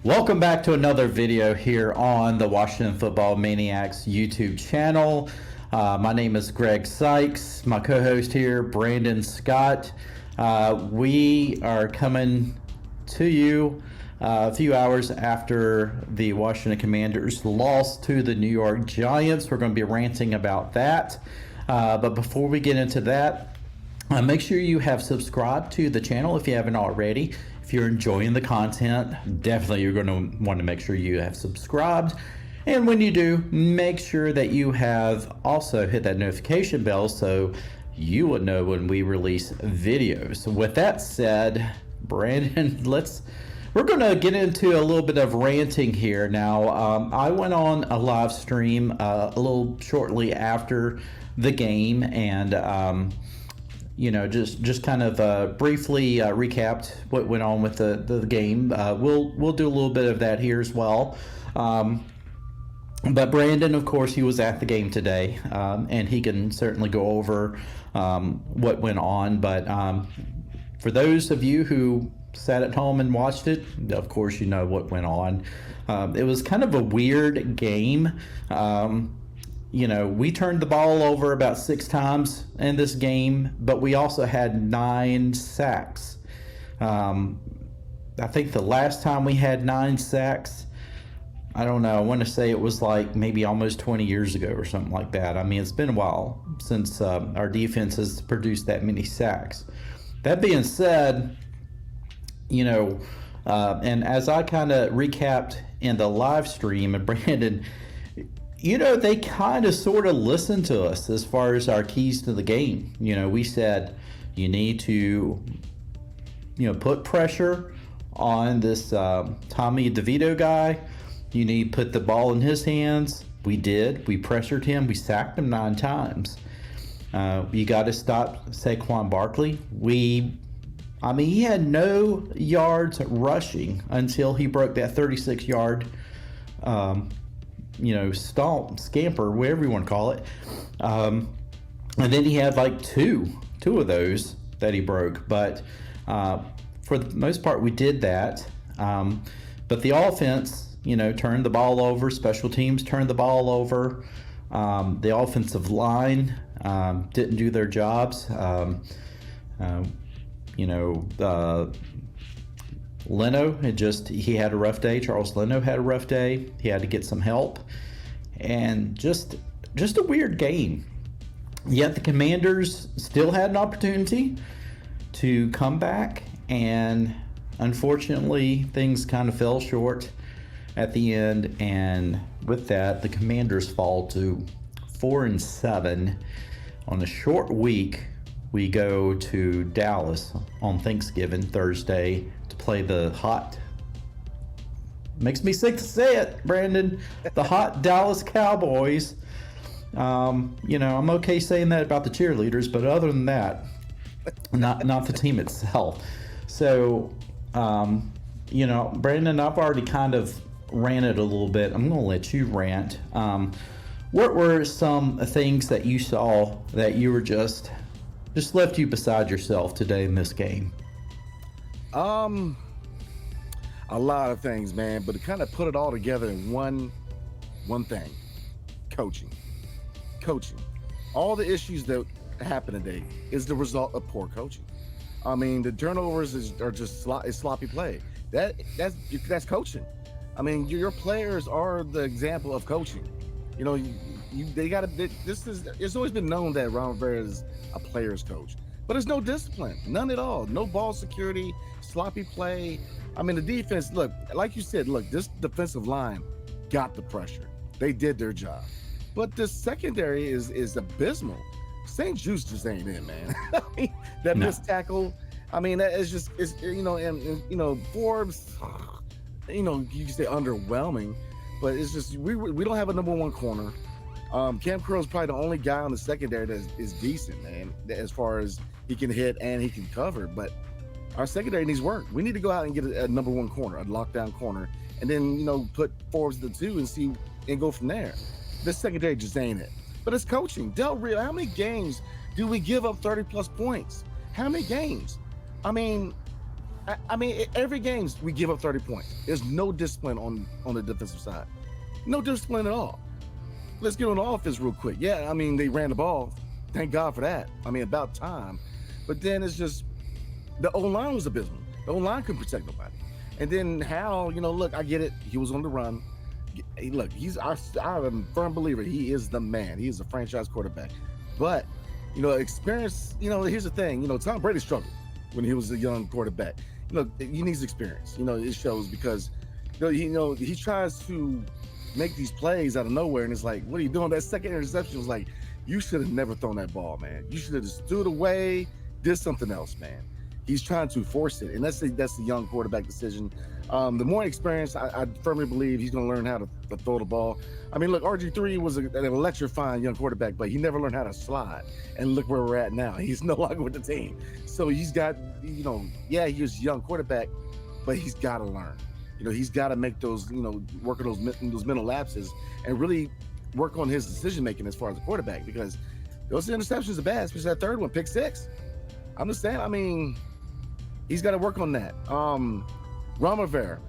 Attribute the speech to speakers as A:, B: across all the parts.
A: Welcome back to another video here on the Washington Football Maniacs YouTube channel. My name is Greg Sykes. My co-host here, Brandon Scott. We are coming to you a few hours after the Washington Commanders lost to the New York Giants. We're going to be ranting about that. But before we get into that, make sure you have subscribed to the channel if you haven't already. If you're enjoying the content, definitely you're going to want to make sure you have subscribed. And when you do, make sure that you have also hit that notification bell so you will know when we release videos. With that said, Brandon, we're going to get into a little bit of ranting here. Now, I went on a live stream a little shortly after the game and just kind of briefly recapped what went on with the game. We'll do a little bit of that here as well. But Brandon, of course, he was at the game today, and he can certainly go over what went on. But for those of you who sat at home and watched it, of course, you know what went on. It was kind of a weird game. We turned the ball over about 6 times in this game, but we also had 9 sacks. I think the last time we had 9 sacks, I don't know, I want to say it was like maybe almost 20 years ago or something like that. I mean, it's been a while since our defense has produced that many sacks. That being said, and as I kind of recapped in the live stream, and Brandon, they kind of sort of listened to us as far as our keys to the game. We said, you need to, put pressure on this Tommy DeVito guy. You need to put the ball in his hands. We did. We pressured him. We sacked him 9 times. You got to stop Saquon Barkley. He had no yards rushing until he broke that 36-yard scamper, whatever you want to call it. And then he had like two of those that he broke. But for the most part, we did that. But the offense, turned the ball over. Special teams turned the ball over. The offensive line didn't do their jobs. Leno, he had a rough day. Charles Leno had a rough day. He had to get some help. And just a weird game. Yet the Commanders still had an opportunity to come back, and unfortunately things kind of fell short at the end, and with that the Commanders fall to 4-7 on a short week. We go to Dallas on Thanksgiving Thursday to play the hot, makes me sick to say it, Brandon, the hot Dallas Cowboys. I'm okay saying that about the cheerleaders, but other than that, not the team itself. So, Brandon, I've already kind of ranted a little bit. I'm going to let you rant. What were some things that you saw that you were just left you beside yourself today in this game?
B: A lot of things, man, but to kind of put it all together in one thing: coaching. All the issues that happen today is the result of poor coaching. I mean, the turnovers are just sloppy play. That's coaching. I mean, your players are the example of coaching. It's always been known that Ron Rivera is a player's coach, but there's no discipline, none at all. No ball security, sloppy play. I mean, the defense, look, like you said, this defensive line got the pressure. They did their job, but the secondary is abysmal. St. Juice just ain't in, man. That missed tackle. I mean, Forbes, you can say underwhelming, but it's just we don't have a number 1 corner. Cam Curl's probably the only guy on the secondary that is decent, man, as far as he can hit and he can cover. But our secondary needs work. We need to go out and get a number 1 corner, a lockdown corner, and then put Forbes the 2 and go from there. This secondary just ain't it. But it's coaching. Del Rio, how many games do we give up 30+ points? How many games? I mean, I mean, every game we give up 30 points. There's no discipline on the defensive side. No discipline at all. Let's get on the offense real quick. Yeah, I mean, they ran the ball. Thank God for that. I mean, about time. But then it's just the O-line was abysmal. The O-line couldn't protect nobody. And then Hal, look, I get it. He was on the run. Hey, look, I'm a firm believer. He is the man. He is a franchise quarterback. But, experience, here's the thing. Tom Brady struggled when he was a young quarterback. He needs experience. It shows because, he tries to make these plays out of nowhere, and it's like, what are you doing? That second interception was like, you should have never thrown that ball, man. You should have just threw it away, did something else, man. He's trying to force it, and that's the young quarterback decision. The more experience, I firmly believe he's going to learn how to throw the ball. I mean, look, RG3 was an electrifying young quarterback, but he never learned how to slide. And look where we're at now. He's no longer with the team. So he's got, he was a young quarterback, but he's got to learn. He's got to make those, work on those mental lapses and really work on his decision making as far as the quarterback, because those interceptions are bad, especially that third one, pick six. I'm just saying, I mean, he's got to work on that. Ron Rivera,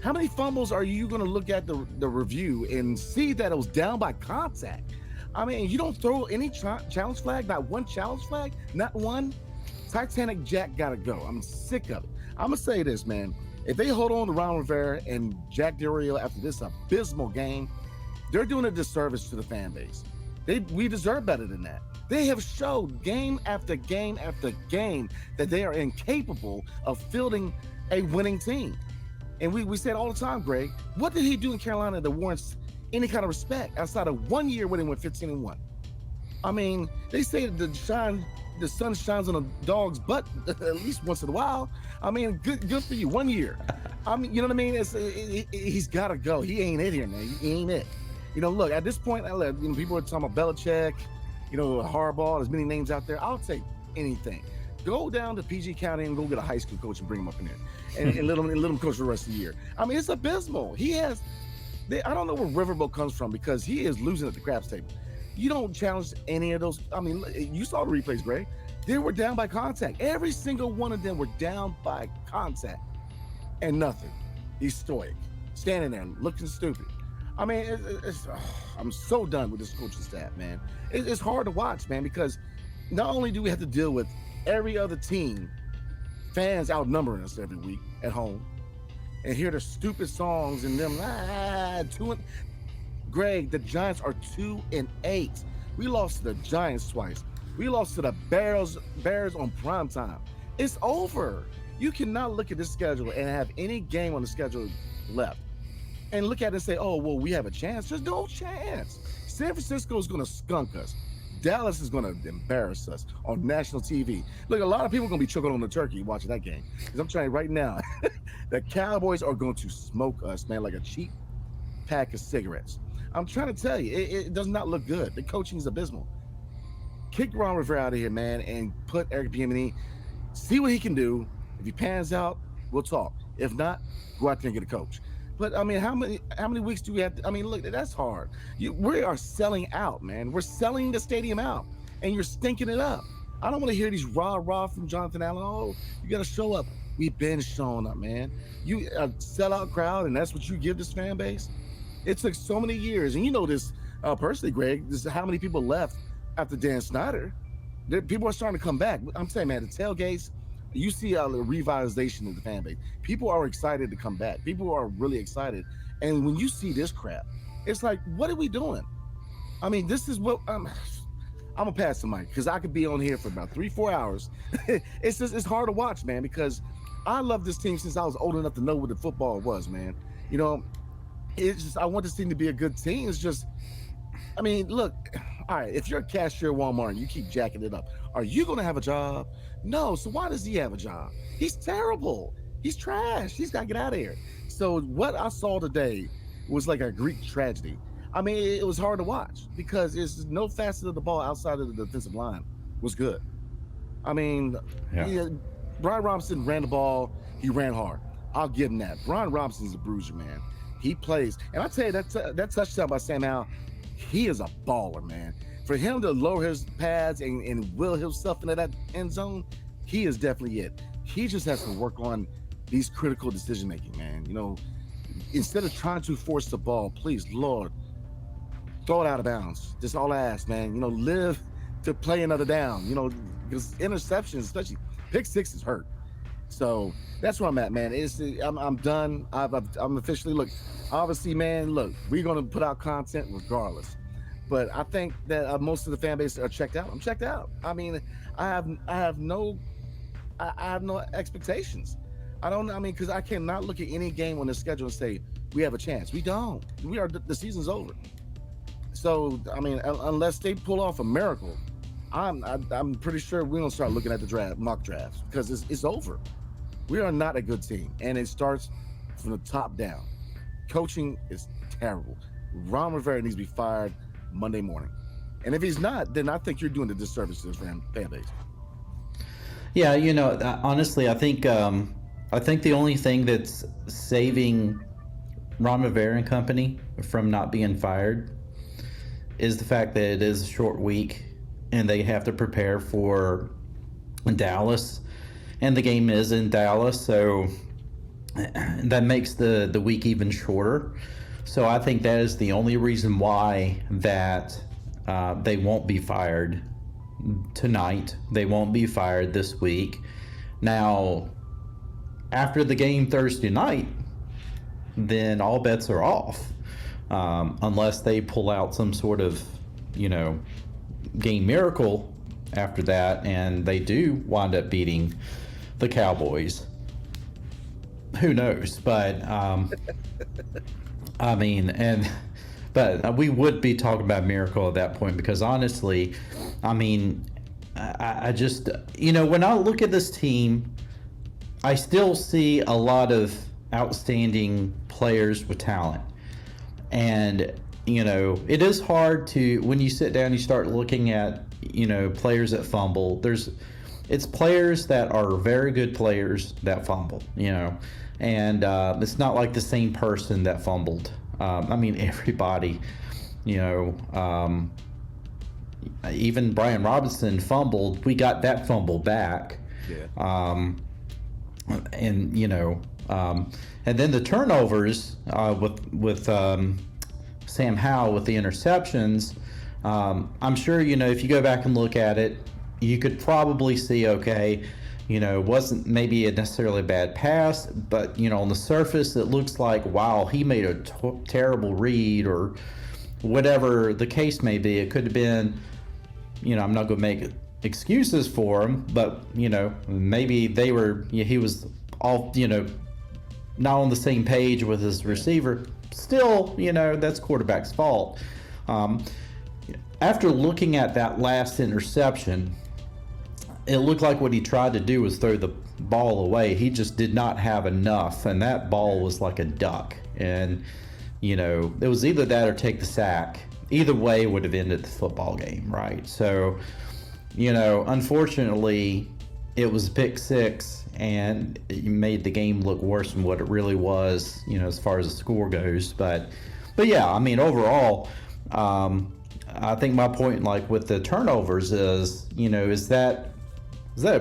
B: how many fumbles are you going to look at the review and see that it was down by contact? I mean, you don't throw any challenge flag, not one challenge flag, not one. Titanic Jack got to go. I'm sick of it. I'm going to say this, man. If they hold on to Ron Rivera and Jack Del Rio after this abysmal game, they're doing a disservice to the fan base. We deserve better than that. They have showed game after game after game that they are incapable of fielding a winning team. And we said all the time, Greg, what did he do in Carolina that warrants any kind of respect outside of 1 year when they went 15-1? I mean, they say the sun shines on a dog's butt at least once in a while. I mean, good for you. 1 year. I mean, you know what I mean? He's got to go. He ain't it here, man. He ain't it. Look, at this point, people are talking about Belichick, Harbaugh, there's many names out there. I'll take anything. Go down to PG County and go get a high school coach and bring him up in there and let him coach the rest of the year. I mean, it's abysmal. I don't know where Riverboat comes from, because he is losing at the craps table. You don't challenge any of those. I mean, you saw the replays, Greg. They were down by contact. Every single one of them were down by contact and nothing. He's stoic, standing there looking stupid. I mean, I'm so done with this coaching staff, man. It's hard to watch, man, because not only do we have to deal with every other team, fans outnumbering us every week at home, and hear the stupid songs and them, Greg, the Giants are 2-8. We lost to the Giants twice. We lost to the Bears on prime time. It's over. You cannot look at this schedule and have any game on the schedule left and look at it and say, oh, well, we have a chance. There's no chance. San Francisco is going to skunk us. Dallas is going to embarrass us on national TV. Look, a lot of people are going to be choking on the turkey watching that game. Because I'm trying right now, the Cowboys are going to smoke us, man, like a cheap pack of cigarettes. I'm trying to tell you, it does not look good. The coaching is abysmal. Kick Ron Rivera out of here, man, and put Eric Bieniemy. See what he can do. If he pans out, we'll talk. If not, go out there and get a coach. But I mean, how many weeks do we have? I mean, look, that's hard. We are selling out, man. We're selling the stadium out, and you're stinking it up. I don't want to hear these rah from Jonathan Allen. Oh, you got to show up. We've been showing up, man. You a sellout crowd, and that's what you give this fan base. It took so many years, and you know this personally, Greg. This is how many people left after Dan Snyder. People are starting to come back. I'm saying, man, the tailgates. You see a revitalization of the fan base. People are excited to come back. People are really excited. And when you see this crap, it's like, what are we doing? I mean, this is what I'm gonna pass the mic, because I could be on here for about 3-4 hours. It's hard to watch, man, because I love this team since I was old enough to know what the football was, man. It's just, I want this team to be a good team. It's just, I mean, look, all right, if you're a cashier at Walmart and you keep jacking it up, are you going to have a job? No. So why does he have a job? He's terrible. He's trash. He's got to get out of here. So what I saw today was like a Greek tragedy. I mean, it was hard to watch because there's no facet of the ball outside of the defensive line was good. I mean, Brian Robinson ran the ball. He ran hard. I'll give him that. Brian Robinson's a bruiser, man. He plays. And I tell you, that touchdown by Sam Howell, he is a baller, man. For him to lower his pads and will himself into that end zone, he is definitely it. he just has to work on these critical decision making, man. Instead of trying to force the ball, please, Lord, throw it out of bounds. Just all I ask, man. Live to play another down. Because interceptions, especially pick sixes, hurt. So that's where I'm at, man. I'm done. I'm officially, look. Obviously, man. Look, we're gonna put out content regardless. But I think that most of the fan base are checked out. I'm checked out. I mean, I have no expectations. Because I cannot look at any game on the schedule and say we have a chance. We don't. The season's over. So I mean, unless they pull off a miracle, I'm pretty sure we're gonna start looking at the mock drafts, because it's over. We are not a good team, and it starts from the top down. Coaching is terrible. Ron Rivera needs to be fired Monday morning, and if he's not, then I think you're doing a disservice to the fan base.
A: Yeah, honestly, I think the only thing that's saving Ron Rivera and company from not being fired is the fact that it is a short week and they have to prepare for Dallas, and the game is in Dallas, so that makes the week even shorter. So I think that is the only reason why that they won't be fired tonight. They won't be fired this week. Now, after the game Thursday night, then all bets are off, unless they pull out some sort of, game miracle after that, and they do wind up beating the Cowboys. Who knows? But but we would be talking about miracle at that point, because honestly, I just, when I look at this team, I still see a lot of outstanding players with talent. And, it is hard to, when you sit down, you start looking at, players that fumble. It's players that are very good players that fumble, and it's not like the same person that fumbled. Everybody, even Brian Robinson fumbled. We got that fumble back.
B: Yeah.
A: And and then the turnovers with Sam Howell with the interceptions. I'm sure if you go back and look at it, you could probably see, okay, wasn't maybe necessarily a bad pass, but on the surface it looks like, wow, he made a terrible read, or whatever the case may be. It could have been, I'm not going to make excuses for him, but maybe he was all not on the same page with his receiver. Still, that's quarterback's fault. After looking at that last interception, it looked like what he tried to do was throw the ball away. He just did not have enough, and that ball was like a duck. And it was either that or take the sack. Either way would have ended the football game, right? So unfortunately, it was pick six, and it made the game look worse than what it really was, as far as the score goes. But yeah, overall, I think my point, like with the turnovers, is is that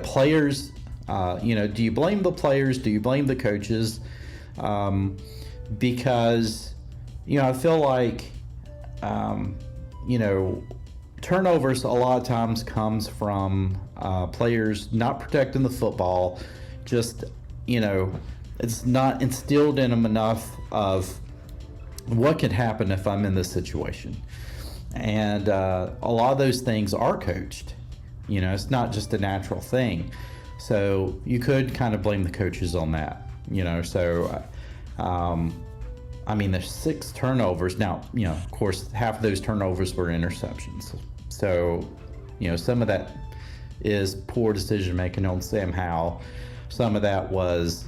A: players? Do you blame the players? Do you blame the coaches? Because I feel like turnovers a lot of times comes from players not protecting the football. Just it's not instilled in them enough of what could happen if I'm in this situation. And a lot of those things are coached. It's not just a natural thing. So you could kind of blame the coaches on that. So there's 6 turnovers. Now, of course, half of those turnovers were interceptions. So, some of that is poor decision making on Sam Howell. Some of that was,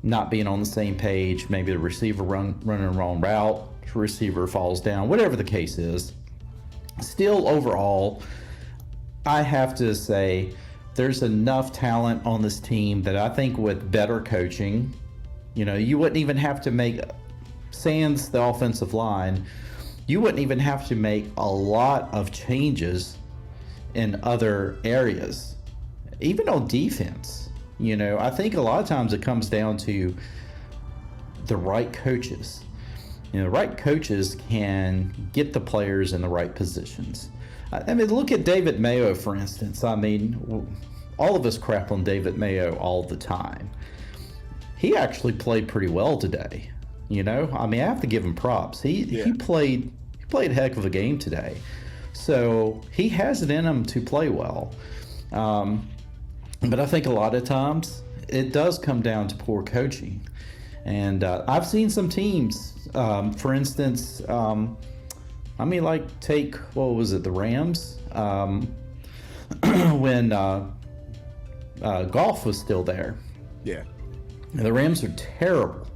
A: not being on the same page. Maybe the receiver running the wrong route, the receiver falls down, whatever the case is. Still, overall, I have to say there's enough talent on this team that I think with better coaching, you wouldn't even have to make, sans the offensive line, you wouldn't even have to make a lot of changes in other areas, even on defense. You know, I think a lot of times it comes down to the right coaches. You know, the right coaches can get the players in the right positions. I mean, look at David Mayo, for instance. I mean, all of us crap on David Mayo all the time. He actually played pretty well today. You know, I mean, I have to give him props. He played a heck of a game today. So he has it in him to play well. But I think a lot of times it does come down to poor coaching. And I've seen some teams, for instance, I mean, like take, what was it, the Rams? When Goff was still there.
B: Yeah.
A: And the Rams are terrible.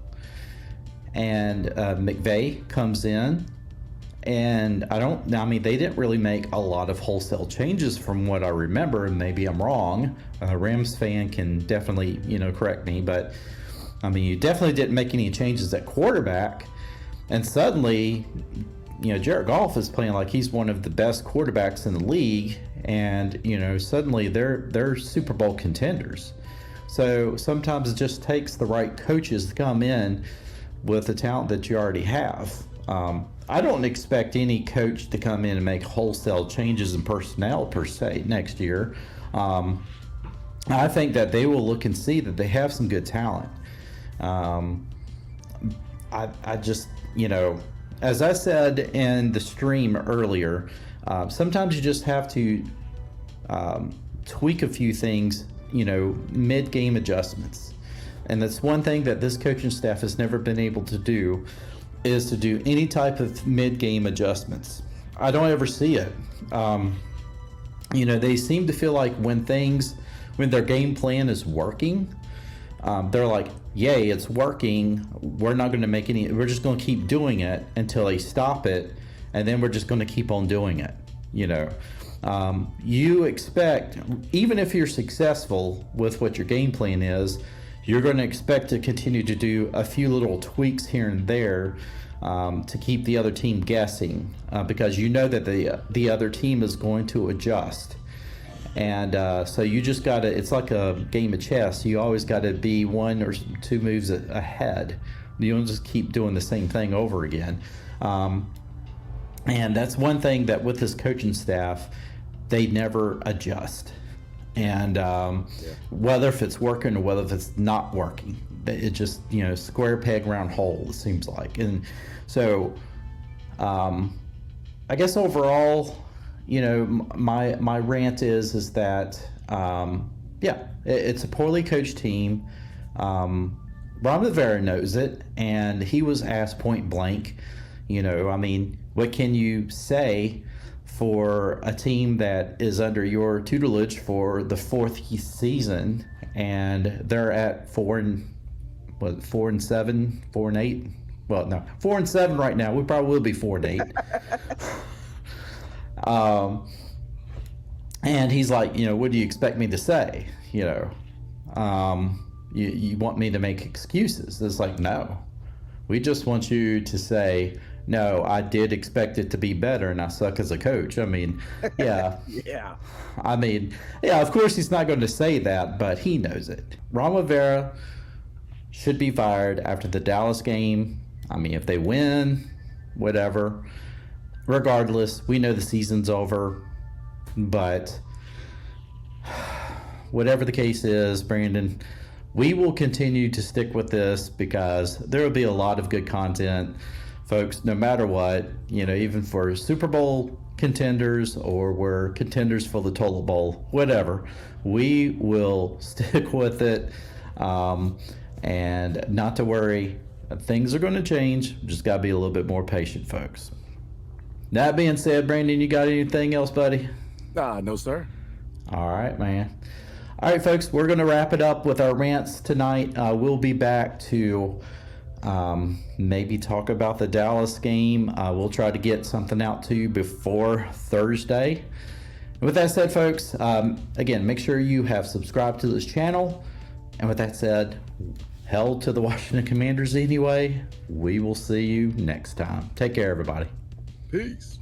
A: And McVay comes in. And I mean, they didn't really make a lot of wholesale changes from what I remember, and maybe I'm wrong. A Rams fan can definitely, correct me, but I mean, you definitely didn't make any changes at quarterback. And suddenly, Jared Goff is playing like he's one of the best quarterbacks in the league, and suddenly they're Super Bowl contenders. So sometimes it just takes the right coaches to come in with the talent that you already have. I don't expect any coach to come in and make wholesale changes in personnel per se next year. I think that they will look and see that they have some good talent. I just, as I said in the stream earlier, sometimes you just have to tweak a few things, mid-game adjustments. And that's one thing that this coaching staff has never been able to do, is to do any type of mid-game adjustments. I don't ever see it. They seem to feel like when their game plan is working, they're like, yay, it's working. We're not going to make any, we're just going to keep doing it until they stop it. And then we're just going to keep on doing it. You expect, even if you're successful with what your game plan is, you're going to expect to continue to do a few little tweaks here and there to keep the other team guessing, because you know that the other team is going to adjust. And so you just got to, it's like a game of chess. You always got to be one or two moves ahead. You don't just keep doing the same thing over again. And that's one thing that with this coaching staff, they never adjust. And whether if it's working or whether if it's not working, it just, square peg round hole, it seems like. And so I guess overall, my rant is that it's a poorly coached team. Ron Rivera knows it, and he was asked point blank, I mean, what can you say for a team that is under your tutelage for the fourth season, and they're at 4-7, 4-8? Well, no, 4-7 right now. We probably will be 4-8. And he's like, what do you expect me to say? You want me to make excuses? It's like, no, we just want you to say, no, I did expect it to be better, and I suck as a coach. I mean, yeah.
B: Yeah.
A: I mean, yeah, of course he's not going to say that, but he knows it. Ron Rivera should be fired after the Dallas game. I mean, if they win, whatever. Regardless, we know the season's over. But whatever the case is, Brandon, we will continue to stick with this because there will be a lot of good content. Folks, no matter what, even for Super Bowl contenders or we're contenders for the Toilet Bowl, whatever, we will stick with it. And not to worry, things are going to change. Just got to be a little bit more patient, folks. That being said, Brandon, you got anything else, buddy?
B: No, sir.
A: All right, man. All right, folks, we're going to wrap it up with our rants tonight. We'll be back to maybe talk about the Dallas game. We'll try to get something out to you before Thursday. With that said, folks, again, make sure you have subscribed to this channel. And with that said, hell to the Washington Commanders anyway. We will see you next time. Take care, everybody.
B: Peace.